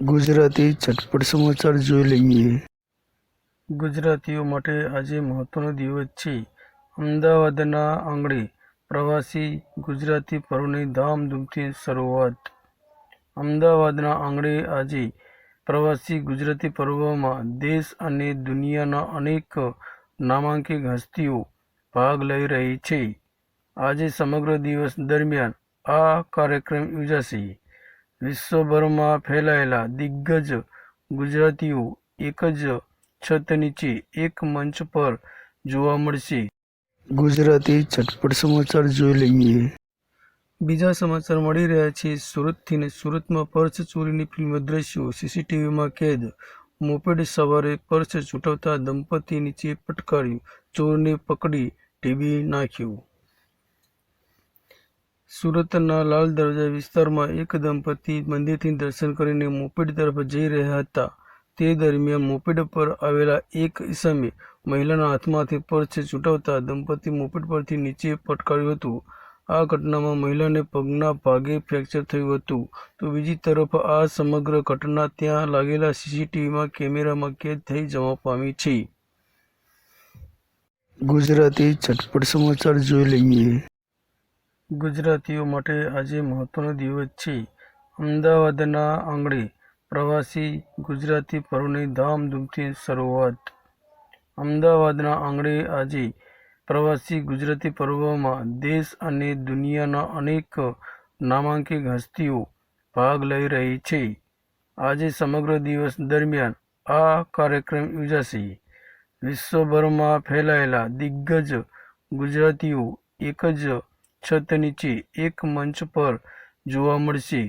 ગુજરાતી ઝટપટ સમાચાર જોઈ લઈએ. ગુજરાતીઓ માટે આજે મહત્વનો દિવસ છે. અમદાવાદના આંગણે પ્રવાસી ગુજરાતી પર્વની ધામધૂમથી શરૂઆત. અમદાવાદના આંગણે આજે પ્રવાસી ગુજરાતી પર્વમાં દેશ અને દુનિયાના અનેક નામાંકિત હસ્તીઓ ભાગ લઈ રહી છે. આજે સમગ્ર દિવસ દરમિયાન આ કાર્યક્રમ યોજાશે. વિશ્વભરમાં ફેલાયેલા દિગ્ગજ ગુજરાતીઓ એક જ છત નીચે એક મંચ પર જોવા મળશે. ગુજરાતી ઝટપટ સમાચાર જોઈ લઈએ. બીજા સમાચાર મળી રહ્યા છે. સુરતથી ને સુરતમાં પર્સ ચોરીની ફિલ્મ દ્રશ્યો સીસીટીવીમાં કેદ. મોપેડ સવારે પર્સ છૂટવતા દંપતી નીચે પટકાર્યું, ચોરને પકડી ઢીબી નાખ્યું. સુરતના લાલ દરવાજા વિસ્તારમાં એક દંપતી મંદિરથી દર્શન કરીને મોપેડ તરફ જઈ રહ્યા હતા. તે દરમિયાન મોપેડ પર આવેલા એક ઈસમે મહિલાના હાથમાંથી પર્સ છૂટવતા દંપતી મોપેડ પરથી નીચે પટકાર્યું હતું. આ ઘટનામાં મહિલાને પગના ભાગે ફ્રેક્ચર થયું હતું. તો બીજી તરફ આ સમગ્ર ઘટના ત્યાં લાગેલા સીસીટીવી કેમેરામાં કેદ થઈ જવા પામી છે. ગુજરાતી ઝટપટ સમાચાર જોઈ લઈએ. ગુજરાતીઓ માટે આજે મહત્વનો દિવસ છે. અમદાવાદના આંગણે પ્રવાસી ગુજરાતી પર્વની ધામધૂમથી શરૂઆત. અમદાવાદના આંગણે આજે પ્રવાસી ગુજરાતી પર્વમાં દેશ અને દુનિયાના અનેક નામાંકિત હસ્તીઓ ભાગ લઈ રહી છે. આજે સમગ્ર દિવસ દરમિયાન આ કાર્યક્રમ યોજાશે. વિશ્વભરમાં ફેલાયેલા દિગ્ગજ ગુજરાતીઓ એક જ છત નીચે એક મંચ પર જોવા મળશે.